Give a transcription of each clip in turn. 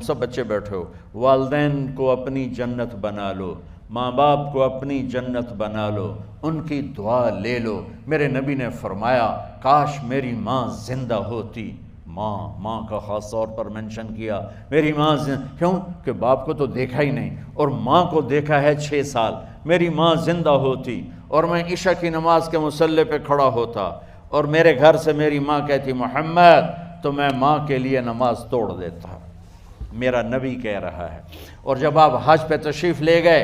سب بچے بیٹھے ہو، والدین کو اپنی جنت بنا لو، ماں باپ کو اپنی جنت بنا لو، ان کی دعا لے لو۔ میرے نبی نے فرمایا کاش میری ماں زندہ ہوتی۔ ماں کا خاص طور پر منشن کیا، میری ماں کیوں کہ باپ کو تو دیکھا ہی نہیں، اور ماں کو دیکھا ہے 6 سال۔ میری ماں زندہ ہوتی اور میں عشاء کی نماز کے مصلی پہ کھڑا ہوتا، اور میرے گھر سے میری ماں کہتی محمد، تو میں ماں کے لیے نماز توڑ دیتا۔ میرا نبی کہہ رہا ہے۔ اور جب آپ حج پہ تشریف لے گئے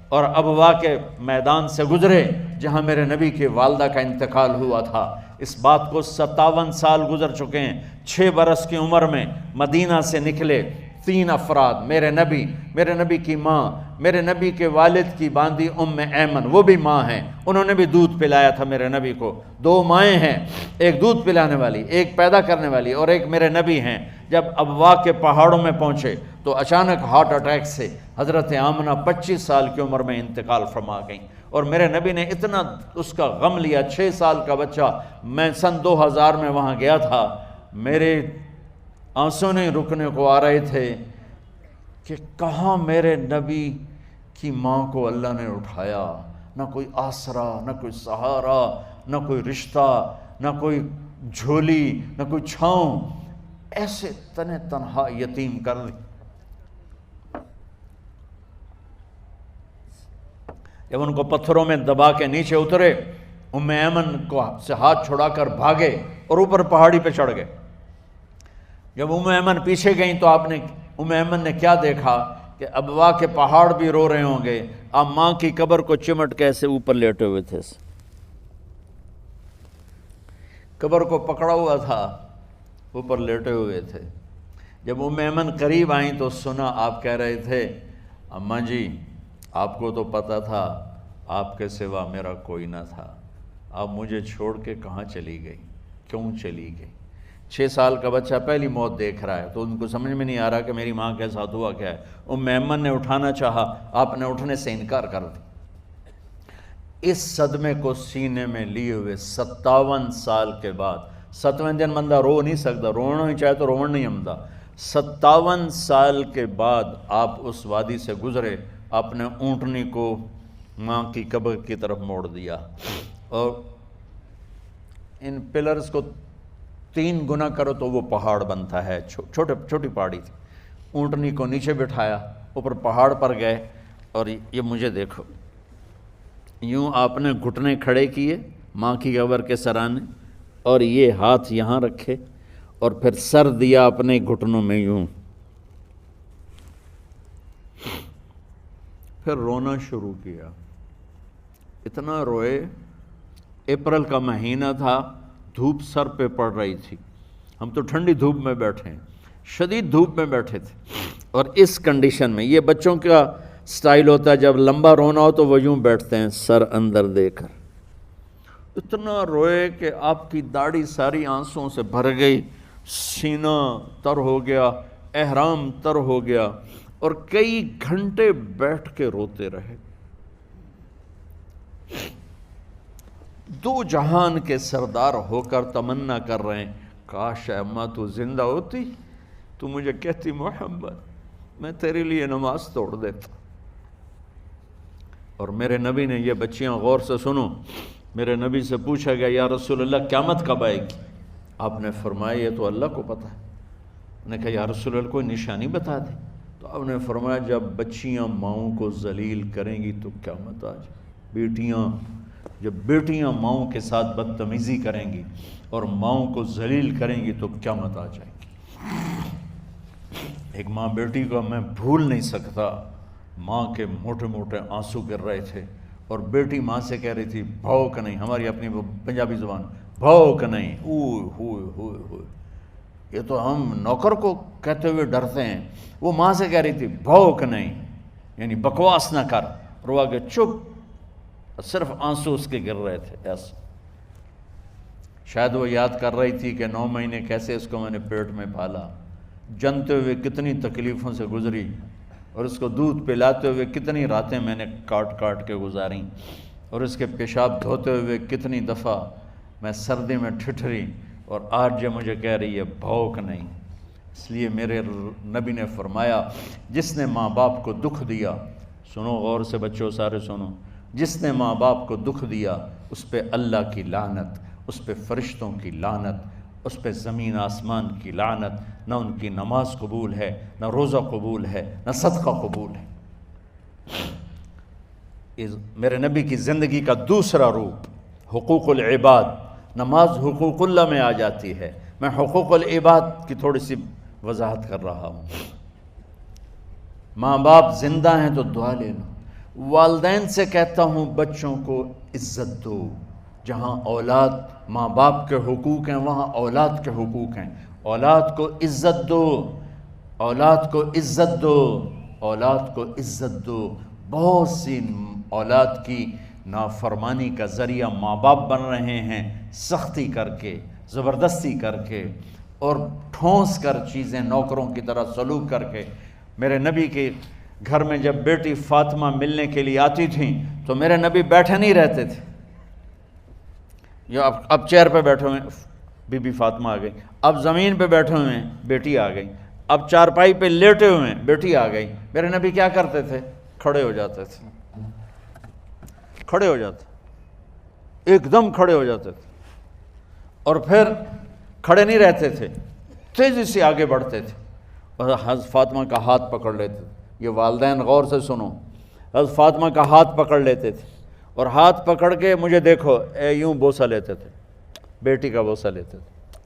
اور ابوا کے میدان سے گزرے جہاں میرے نبی کی والدہ کا انتقال ہوا تھا، اس بات کو 57 سال گزر چکے ہیں۔ 6 برس کی عمر میں مدینہ سے نکلے 3 افراد، میرے نبی کی ماں، میرے نبی کے والد کی باندی ام ایمن، وہ بھی ماں ہیں، انہوں نے بھی دودھ پلایا تھا میرے نبی کو۔ 2 مائیں ہیں، ایک دودھ پلانے والی، ایک پیدا کرنے والی، اور ایک میرے نبی ہیں۔ جب ابوا کے پہاڑوں میں پہنچے تو اچانک ہارٹ اٹیک سے حضرت آمنہ 25 سال کی عمر میں انتقال فرما گئیں، اور میرے نبی نے اتنا اس کا غم لیا۔ 6 سال کا بچہ، میں سن 2000 میں وہاں گیا تھا، میرے آنسوں نہیں رکنے کو آ رہے تھے کہ کہاں میرے نبی کی ماں کو اللہ نے اٹھایا، نہ کوئی آسرا، نہ کوئی سہارا، نہ کوئی رشتہ، نہ کوئی جھولی، نہ کوئی چھاؤں، ایسے تنہا یتیم کر دی۔ جب ان کو پتھروں میں دبا کے نیچے اترے، ام ایمن کو سے ہاتھ چھڑا کر بھاگے اور اوپر پہاڑی پہ چڑھ گئے۔ جب ام ایمن پیچھے گئیں تو ام ایمن نے کیا دیکھا کہ ابوا کے پہاڑ بھی رو رہے ہوں گے، آپ ماں کی قبر کو چمٹ کے ایسے اوپر لیٹے ہوئے تھے، قبر کو پکڑا ہوا تھا، اوپر لیٹے ہوئے تھے۔ جب ام ایمن قریب آئیں تو سنا آپ کہہ رہے تھے اماں جی، آپ کو تو پتہ تھا آپ کے سوا میرا کوئی نہ تھا، آپ مجھے چھوڑ کے کہاں چلی گئی، کیوں چلی گئی؟ 6 سال کا بچہ پہلی موت دیکھ رہا ہے تو ان کو سمجھ میں نہیں آ رہا کہ میری ماں کے ساتھ ہوا کیا ہے۔ ام ایمن نے اٹھانا چاہا، آپ نے اٹھنے سے انکار کر دی۔ اس صدمے کو سینے میں لیے ہوئے 57 سال کے بعد، 7ویں دن بندہ رو نہیں سکتا، رونا ہی چاہے تو رونا نہیں آمدا، 57 سال کے بعد آپ اس وادی سے گزرے، آپ نے اونٹنی کو ماں کی قبر کی طرف موڑ دیا، اور ان پلرز کو 3 گنا کرو تو وہ پہاڑ بنتا ہے، چھوٹی پہاڑی تھی۔ اونٹنی کو نیچے بٹھایا، اوپر پہاڑ پر گئے، اور یہ مجھے دیکھو، یوں آپ نے گھٹنے کھڑے کیے ماں کی قبر کے سرانے، اور یہ ہاتھ یہاں رکھے، اور پھر سر دیا اپنے گھٹنوں میں یوں، پھر رونا شروع کیا۔ اتنا روئے، اپریل کا مہینہ تھا، دھوپ سر پہ پڑ رہی تھی، ہم تو ٹھنڈی دھوپ میں بیٹھے ہیں، شدید دھوپ میں بیٹھے تھے، اور اس کنڈیشن میں یہ بچوں کا سٹائل ہوتا ہے، جب لمبا رونا ہو تو وہ یوں بیٹھتے ہیں سر اندر دے کر۔ اتنا روئے کہ آپ کی داڑھی ساری آنسوں سے بھر گئی، سینہ تر ہو گیا، احرام تر ہو گیا، اور کئی گھنٹے بیٹھ کے روتے رہے۔ 2 جہان کے سردار ہو کر تمنا کر رہے ہیں کاش اماں تو زندہ ہوتی، تو مجھے کہتی محمد میں تیرے لیے نماز توڑ دیتا۔ اور میرے نبی نے، یہ بچیاں غور سے سنو، میرے نبی سے پوچھا گیا یا رسول اللہ قیامت کب آئے گی؟ آپ نے فرمایا یہ تو اللہ کو پتہ ہے۔ نے کہا یا رسول اللہ کوئی نشانی بتا دیں، تو آپ نے فرمایا جب بچیاں ماؤں کو ذلیل کریں گی تو قیامت آ جائے۔ جب بیٹیاں ماؤں کے ساتھ بدتمیزی کریں گی اور ماؤں کو ذلیل کریں گی تو قیامت آ جائے گی۔ ایک ماں بیٹی کو میں بھول نہیں سکتا، ماں کے موٹے موٹے آنسو گر رہے تھے، اور بیٹی ماں سے کہہ رہی تھی بھوک نہیں، ہماری اپنی پنجابی زبان، بھوک نہیں، اوئے ہوئے ہوئے ہوئے، یہ تو ہم نوکر کو کہتے ہوئے ڈرتے ہیں، وہ ماں سے کہہ رہی تھی بھوک نہیں، یعنی بکواس نہ کر، رو آگے چپ، صرف آنسو اس کے گر رہے تھے ایسا۔ شاید وہ یاد کر رہی تھی کہ 9 مہینے کیسے اس کو میں نے پیٹ میں پالا، جنتے ہوئے کتنی تکلیفوں سے گزری، اور اس کو دودھ پلاتے ہوئے کتنی راتیں میں نے کاٹ کاٹ کے گزاریں، اور اس کے پیشاب دھوتے ہوئے کتنی دفعہ میں سردی میں ٹھٹھری، اور آج جو مجھے کہہ رہی ہے بھوک نہیں۔ اس لیے میرے نبی نے فرمایا جس نے ماں باپ کو دکھ دیا، سنو غور سے بچوں سارے سنو، جس نے ماں باپ کو دکھ دیا اس پہ اللہ کی لعنت، اس پہ فرشتوں کی لعنت، اس پہ زمین آسمان کی لعنت، نہ ان کی نماز قبول ہے، نہ روزہ قبول ہے، نہ صدقہ قبول ہے۔ میرے نبی کی زندگی کا دوسرا روپ حقوق العباد، نماز حقوق اللہ میں آ جاتی ہے، میں حقوق العباد کی تھوڑی سی وضاحت کر رہا ہوں۔ ماں باپ زندہ ہیں تو دعا لے لو۔ والدین سے کہتا ہوں بچوں کو عزت دو، جہاں اولاد ماں باپ کے حقوق ہیں وہاں اولاد کے حقوق ہیں، اولاد کو عزت دو، اولاد کو عزت دو، اولاد کو عزت دو۔ بہت سی اولاد کی نافرمانی کا ذریعہ ماں باپ بن رہے ہیں، سختی کر کے، زبردستی کر کے اور ٹھونس کر چیزیں نوکروں کی طرح سلوک کر کے۔ میرے نبی کے گھر میں جب بیٹی فاطمہ ملنے کے لیے آتی تھیں تو میرے نبی بیٹھے نہیں رہتے تھے، یا اب چیئر پہ بیٹھے ہوئے بی بی فاطمہ آ گئی، اب زمین پہ بیٹھے ہوئے ہیں بیٹی آ گئی، اب چارپائی پہ لیٹے ہوئے ہیں بیٹی آ گئی۔ میرے نبی کیا کرتے تھے؟ کھڑے ہو جاتے تھے، کھڑے ہو جاتے، ایک دم کھڑے ہو جاتے تھے، اور پھر کھڑے نہیں رہتے تھے، تیزی سے آگے بڑھتے تھے اور حضرت فاطمہ کا ہاتھ پکڑ لیتے تھے۔ یہ والدین غور سے سنو، حضرت فاطمہ کا ہاتھ پکڑ لیتے تھے اور ہاتھ پکڑ کے مجھے دیکھو یوں بوسہ لیتے تھے، بیٹی کا بوسہ لیتے تھے،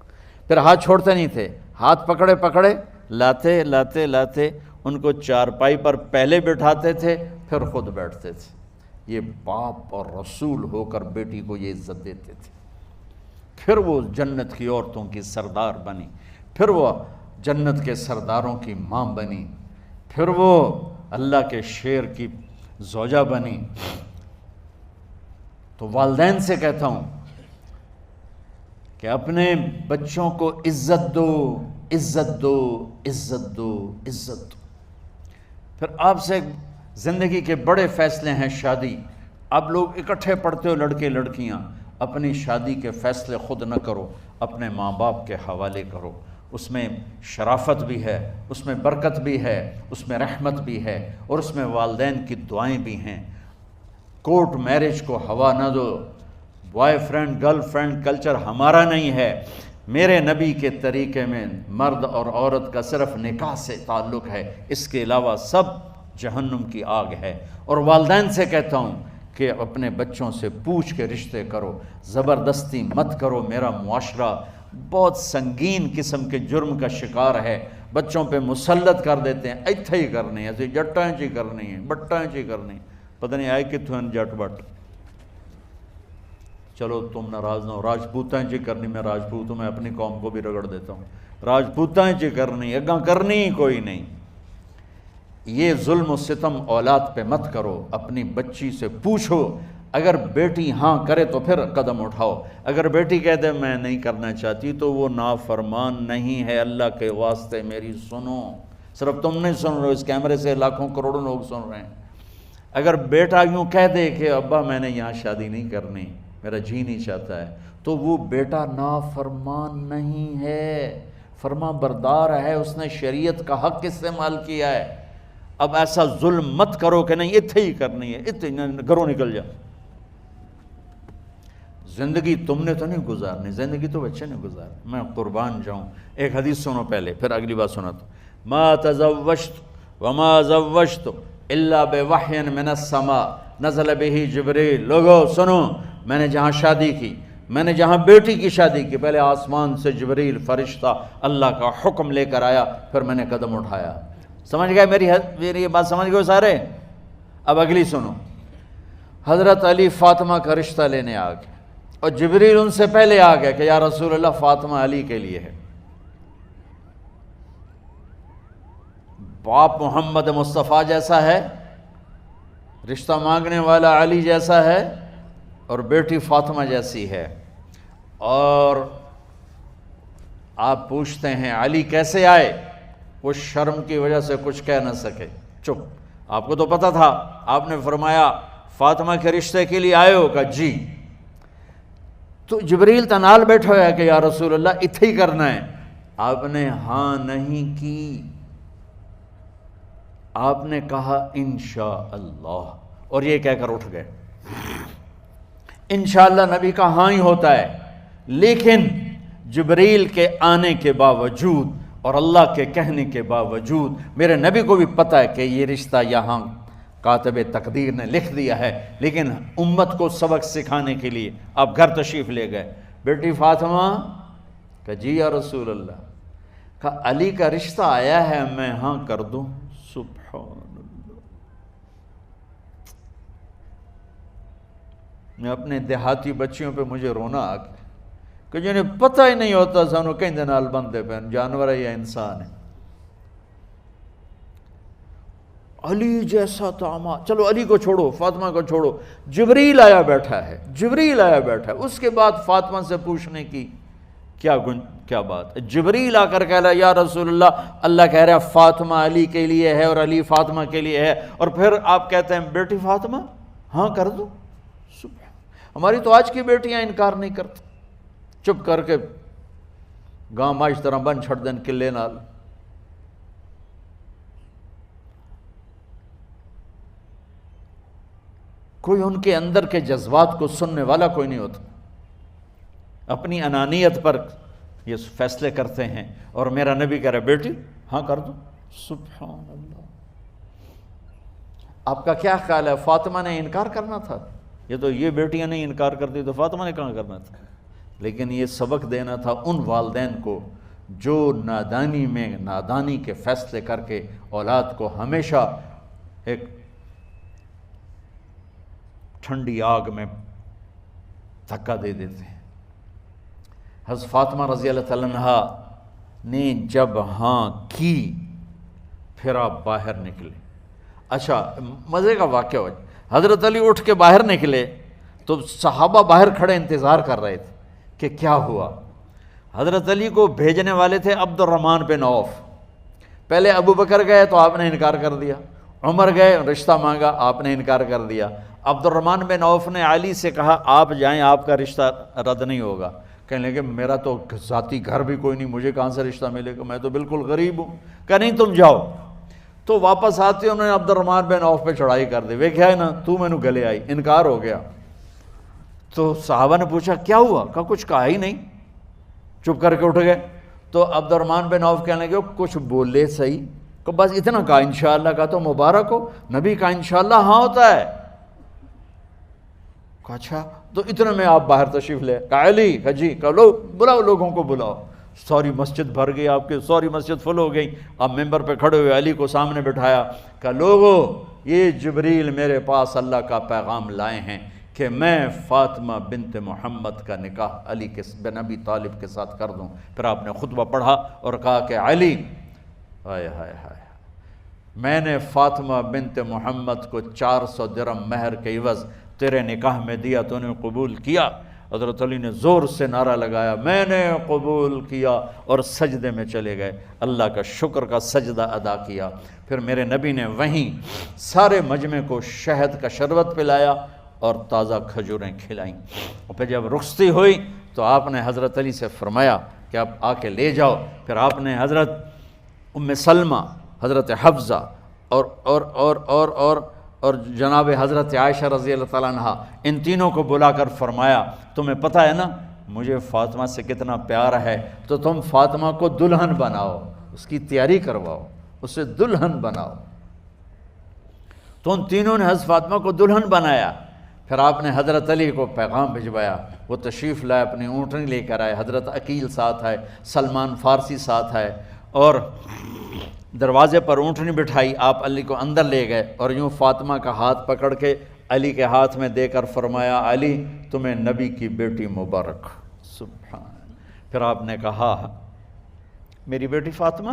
پھر ہاتھ چھوڑتے نہیں تھے، ہاتھ پکڑے پکڑے لاتے لاتے لاتے ان کو چارپائی پر پہلے بٹھاتے تھے پھر خود بیٹھتے تھے۔ یہ باپ اور رسول ہو کر بیٹی کو یہ عزت دیتے تھے۔ پھر وہ جنت کی عورتوں کی سردار بنی، پھر وہ جنت کے سرداروں کی ماں بنی، پھر وہ اللہ کے شیر کی زوجہ بنی۔ تو والدین سے کہتا ہوں کہ اپنے بچوں کو عزت دو، عزت دو، عزت دو، عزت دو۔ پھر آپ سے زندگی کے بڑے فیصلے ہیں شادی۔ اب لوگ اکٹھے پڑھتے ہو لڑکے لڑکیاں، اپنی شادی کے فیصلے خود نہ کرو، اپنے ماں باپ کے حوالے کرو۔ اس میں شرافت بھی ہے، اس میں برکت بھی ہے، اس میں رحمت بھی ہے، اور اس میں والدین کی دعائیں بھی ہیں۔ کورٹ میرج کو ہوا نہ دو، boyfriend girlfriend culture ہمارا نہیں ہے۔ میرے نبی کے طریقے میں مرد اور عورت کا صرف نکاح سے تعلق ہے، اس کے علاوہ سب جہنم کی آگ ہے۔ اور والدین سے کہتا ہوں کہ اپنے بچوں سے پوچھ کے رشتے کرو، زبردستی مت کرو۔ میرا معاشرہ بہت سنگین قسم کے جرم کا شکار ہے، بچوں پہ مسلط کر دیتے ہیں، ایتھے ہی کرنی ہے، جٹائیں چی کرنی ہے، بٹائیں چی کرنی، پتہ نہیں آئے کتوں ہیں جٹ بٹ۔ چلو تم ناراض نہ ہو، راجپوتائیں چی کرنی، میں راجپوت ہوں، میں اپنی قوم کو بھی رگڑ دیتا ہوں، راجپوتائیں چی کرنی، اگاں کرنی ہی کوئی نہیں۔ یہ ظلم و ستم اولاد پہ مت کرو، اپنی بچی سے پوچھو، اگر بیٹی ہاں کرے تو پھر قدم اٹھاؤ، اگر بیٹی کہہ دے میں نہیں کرنا چاہتی تو وہ نافرمان نہیں ہے۔ اللہ کے واسطے میری سنو، صرف تم نہیں سن رہے ہو، اس کیمرے سے لاکھوں کروڑوں لوگ سن رہے ہیں۔ اگر بیٹا یوں کہہ دے کہ ابا میں نے یہاں شادی نہیں کرنی، میرا جی نہیں چاہتا ہے، تو وہ بیٹا نافرمان نہیں ہے، فرما بردار ہے، اس نے شریعت کا حق استعمال کیا ہے۔ اب ایسا ظلم مت کرو کہ نہیں اتھے ہی کرنی ہے، اتھے گھروں نکل جا۔ زندگی تم نے تو نہیں گزارنی، زندگی تو بچے نے گزارنی۔ میں قربان جاؤں، ایک حدیث سنو پہلے پھر اگلی بات سناتا ہوں۔ ما تزوجت وما زوجت الا بوحی من السماء نزل به جبریل۔ لوگو سنو، میں نے جہاں شادی کی، میں نے جہاں بیٹی کی شادی کی، پہلے آسمان سے جبریل فرشتہ اللہ کا حکم لے کر آیا، پھر میں نے قدم اٹھایا۔ سمجھ گئے میری یہ بات؟ سمجھ گئے سارے؟ اب اگلی سنو۔ حضرت علی فاطمہ کا رشتہ لینے آ گئے اور جبریل ان سے پہلے آ گیا کہ یا رسول اللہ فاطمہ علی کے لیے ہے۔ باپ محمد مصطفیٰ جیسا ہے، رشتہ مانگنے والا علی جیسا ہے، اور بیٹی فاطمہ جیسی ہے۔ اور آپ پوچھتے ہیں علی کیسے آئے؟ وہ شرم کی وجہ سے کچھ کہہ نہ سکے، چپ۔ آپ کو تو پتہ تھا، آپ نے فرمایا فاطمہ کے رشتے کے لیے آئے ہو؟ کہا جی۔ تو جبریل تنال بیٹھا ہوا ہے کہ یا رسول اللہ اتھے ہی کرنا ہے۔ آپ نے ہاں نہیں کی، آپ نے کہا انشاءاللہ، اور یہ کہہ کر اٹھ گئے۔ انشاءاللہ نبی کا ہاں ہی ہوتا ہے، لیکن جبریل کے آنے کے باوجود اور اللہ کے کہنے کے باوجود میرے نبی کو بھی پتہ ہے کہ یہ رشتہ یہاں کاتب تقدیر نے لکھ دیا ہے، لیکن امت کو سبق سکھانے کے لیے آپ گھر تشریف لے گئے۔ بیٹی فاطمہ کہ جی یا رسول اللہ، کہا علی کا رشتہ آیا ہے، میں ہاں کر دوں؟ سبحان اللہ۔ میں اپنے دیہاتی بچیوں پہ مجھے رونا آ گیا کہ جنہیں پتہ ہی نہیں ہوتا سانو کہیں دے نال بندے پہ جانور ہے یا انسان ہے۔ علی جیسا داماد، چلو علی کو چھوڑو، فاطمہ کو چھوڑو، جبریل آیا بیٹھا ہے، جبریل آیا بیٹھا ہے۔ اس کے بعد فاطمہ سے پوچھنے کی کیا بات ہے؟ جبریل آ کر کہہ رہا یا رسول اللہ، اللہ کہہ رہا ہے فاطمہ علی کے لیے ہے اور علی فاطمہ کے لیے ہے، اور پھر آپ کہتے ہیں بیٹی فاطمہ ہاں کر دو۔ ہماری تو آج کی بیٹیاں انکار نہیں کرتی، چپ کر کے گاں ماں اس طرح بن چھڑ دین کلے نال۔ کوئی ان کے اندر کے جذبات کو سننے والا کوئی نہیں ہوتا، اپنی انانیت پر یہ فیصلے کرتے ہیں، اور میرا نبی کہہ رہا ہے بیٹی ہاں کر دو۔ سبحان اللہ۔ آپ کا کیا خیال ہے فاطمہ نے انکار کرنا تھا؟ یہ بیٹیاں نہیں انکار کرتی تو فاطمہ نے کہاں کرنا تھا؟ لیکن یہ سبق دینا تھا ان والدین کو جو نادانی میں نادانی کے فیصلے کر کے اولاد کو ہمیشہ ایک ٹھنڈی آگ میں دھکا دے دیتے ہیں۔ حضرت فاطمہ رضی اللہ تعالیٰ عنہا نے جب ہاں کی پھر آپ باہر نکلے۔ اچھا مزے کا واقعہ ہو، حضرت علی اٹھ کے باہر نکلے تو صحابہ باہر کھڑے انتظار کر رہے تھے کہ کیا ہوا۔ حضرت علی کو بھیجنے والے تھے عبد الرحمن بن عوف۔ پہلے ابو بکر گئے تو آپ نے انکار کر دیا، عمر گئے رشتہ مانگا، آپ نے انکار کر دیا۔ عبد الرحمن بن عوف نے علی سے کہا آپ جائیں، آپ کا رشتہ رد نہیں ہوگا۔ کہنے لگے میرا تو ذاتی گھر بھی کوئی نہیں، مجھے کہاں سے رشتہ ملے گا، میں تو بالکل غریب ہوں۔ کہا نہیں تم جاؤ۔ تو واپس آتے انہوں نے عبد الرحمن بن عوف پہ چڑھائی کر دی، ویکھیا ہے نا تو میں نو گلے آئی، انکار ہو گیا۔ تو صحابہ نے پوچھا کیا ہوا؟ کہا کچھ کہا ہی نہیں، چپ کر کے اٹھ گئے۔ تو عبد الرحمن بن عوف کہنے لگے کچھ بولے صحیح، کہ بس اتنا کہا انشاءاللہ، کہا تو مبارک ہو، نبی کا انشاءاللہ ہاں ہوتا ہے۔ کہا اچھا، تو اتنے میں آپ باہر تشریف لے۔ کہا علی، کہا جی، کہا لو بلاؤ، لوگوں کو بلاؤ۔ ساری مسجد بھر گئی، آپ کی ساری مسجد فل ہو گئی۔ آپ ممبر پہ کھڑے ہوئے علی کو سامنے بٹھایا، کہا لوگو یہ جبریل میرے پاس اللہ کا پیغام لائے ہیں کہ میں فاطمہ بنت محمد کا نکاح علی بن ابی طالب کے ساتھ کر دوں۔ پھر آپ نے خطبہ پڑھا اور کہا کہ علی، ہائے ہائے ہائے، میں نے فاطمہ بنت محمد کو 400 درہم مہر کے عوض تیرے نکاح میں دیا، تو نے قبول کیا؟ حضرت علی نے زور سے نعرہ لگایا میں نے قبول کیا، اور سجدے میں چلے گئے، اللہ کا شکر کا سجدہ ادا کیا۔ پھر میرے نبی نے وہیں سارے مجمع کو شہد کا شربت پلایا اور تازہ کھجوریں کھلائیں، اور پھر جب رخصتی ہوئی تو آپ نے حضرت علی سے فرمایا کہ آپ آ کے لے جاؤ۔ پھر آپ نے حضرت ام سلمہ، حضرت حفصہ اور جناب حضرت عائشہ رضی اللہ تعالیٰ عنہ، ان تینوں کو بلا کر فرمایا تمہیں پتہ ہے نا مجھے فاطمہ سے کتنا پیار ہے، تو تم فاطمہ کو دلہن بناؤ، اس کی تیاری کرواؤ، اسے دلہن بناؤ۔ تو ان تینوں نے حضرت فاطمہ کو دلہن بنایا۔ پھر آپ نے حضرت علی کو پیغام بھجوایا، وہ تشریف لائے، اپنی اونٹنی لے کر آئے، حضرت عقیل ساتھ ہے، سلمان فارسی ساتھ ہے، اور دروازے پر اونٹنی بٹھائی، آپ علی کو اندر لے گئے اور یوں فاطمہ کا ہاتھ پکڑ کے علی کے ہاتھ میں دے کر فرمایا علی تمہیں نبی کی بیٹی مبارک۔ سبحان۔ پھر آپ نے کہا میری بیٹی فاطمہ،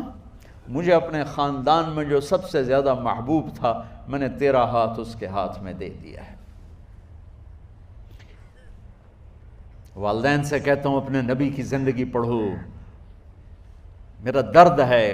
مجھے اپنے خاندان میں جو سب سے زیادہ محبوب تھا میں نے تیرا ہاتھ اس کے ہاتھ میں دے دیا ہے۔ والدین سے کہتا ہوں اپنے نبی کی زندگی پڑھو۔ میرا درد ہے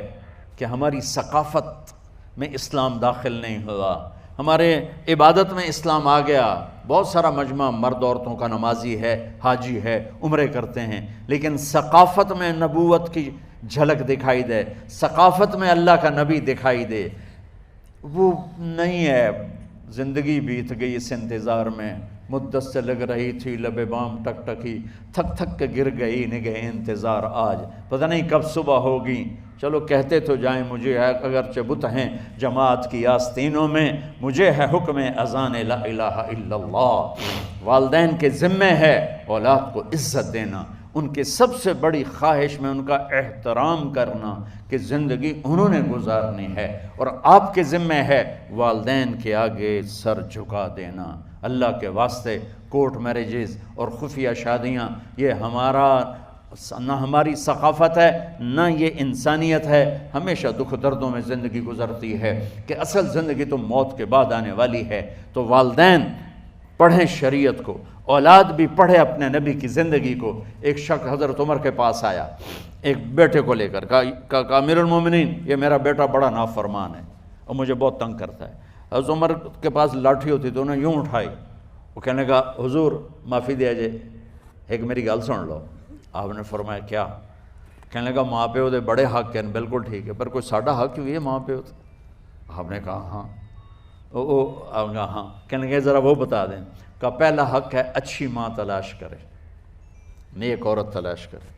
کہ ہماری ثقافت میں اسلام داخل نہیں ہوا، ہمارے عبادت میں اسلام آ گیا، بہت سارا مجمع مرد عورتوں کا نمازی ہے، حاجی ہے، عمرے کرتے ہیں، لیکن ثقافت میں نبوت کی جھلک دکھائی دے، ثقافت میں اللہ کا نبی دکھائی دے، وہ نہیں ہے۔ زندگی بیت گئی اس انتظار میں، مدت سے لگ رہی تھی لب بام ٹک ٹکی، تھک تھک کے گر گئی نگہ انتظار آج، پتہ نہیں کب صبح ہوگی۔ چلو کہتے تو جائیں مجھے ہے اگرچہ بت ہیں جماعت کی آستینوں میں، مجھے ہے حکم اذان لا الہ الا اللہ۔ والدین کے ذمہ ہے اولاد کو عزت دینا، ان کے سب سے بڑی خواہش میں ان کا احترام کرنا کہ زندگی انہوں نے گزارنی ہے، اور آپ کے ذمہ ہے والدین کے آگے سر جھکا دینا۔ اللہ کے واسطے کورٹ میرجز اور خفیہ شادیاں یہ نہ ہماری ثقافت ہے نہ یہ انسانیت ہے، ہمیشہ دکھ دردوں میں زندگی گزرتی ہے کہ اصل زندگی تو موت کے بعد آنے والی ہے۔ تو والدین پڑھیں شریعت کو، اولاد بھی پڑھے اپنے نبی کی زندگی کو۔ ایک شخص حضرت عمر کے پاس آیا ایک بیٹے کو لے کر، کہا امیر المومنین یہ میرا بیٹا بڑا نافرمان ہے اور مجھے بہت تنگ کرتا ہے۔ حضرت عمر کے پاس لاٹھی ہوتی تو انہوں نے یوں اٹھائی، وہ کہنے لگا حضور معافی دیا جے، ایک میری گل سن لو۔ آپ نے فرمایا کیا؟ کہنے لگا ماں پیو دے بڑے حق ہیں، بالکل ٹھیک ہے، پر کوئی ساڈا حق بھی ہے ماں پیو تے؟ آپ نے کہا ہاں۔ آپ نے کہا ہاں۔ کہنے لگے ذرا وہ بتا دیں۔ کہا پہلا حق ہے اچھی ماں تلاش کرے، نیک عورت تلاش کرے۔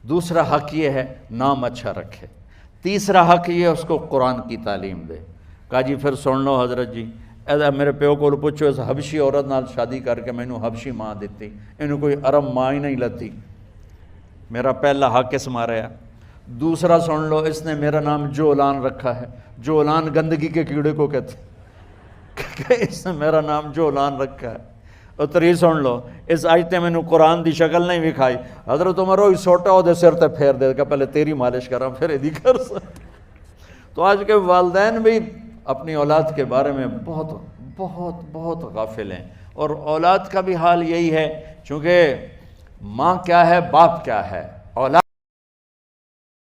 دوسرا حق یہ ہے نام اچھا رکھے۔ تیسرا حق یہ ہے اس کو قرآن کی تعلیم دے۔ کہا جی پھر سن لو حضرت جی، میرے پیو کو پوچھو اس حبشی عورت نال شادی کر کے مینوں حبشی ماں دیتی، انہوں کوئی عرب ماں ہی نہیں لتی، میرا پہلا حق اس مارا ہے۔ دوسرا سن لو، اس نے میرا نام جولان رکھا ہے، جولان گندگی کے کیڑے کو کہتے کہ اس نے میرا نام جولان رکھا ہے۔ اور تری سن لو، اس آج تے مینوں قرآن دی شکل نہیں وکھائی، حضرت عمر ہوئی سوٹا ہو دے سر تے پھیر دے کہ پہلے تیری مالش کراں پھر ایدی کر سکتا۔ تو آج کے والدین بھی اپنی اولاد کے بارے میں بہت بہت بہت غافل ہیں، اور اولاد کا بھی حال یہی ہے، چونکہ ماں کیا ہے باپ کیا ہے، اولاد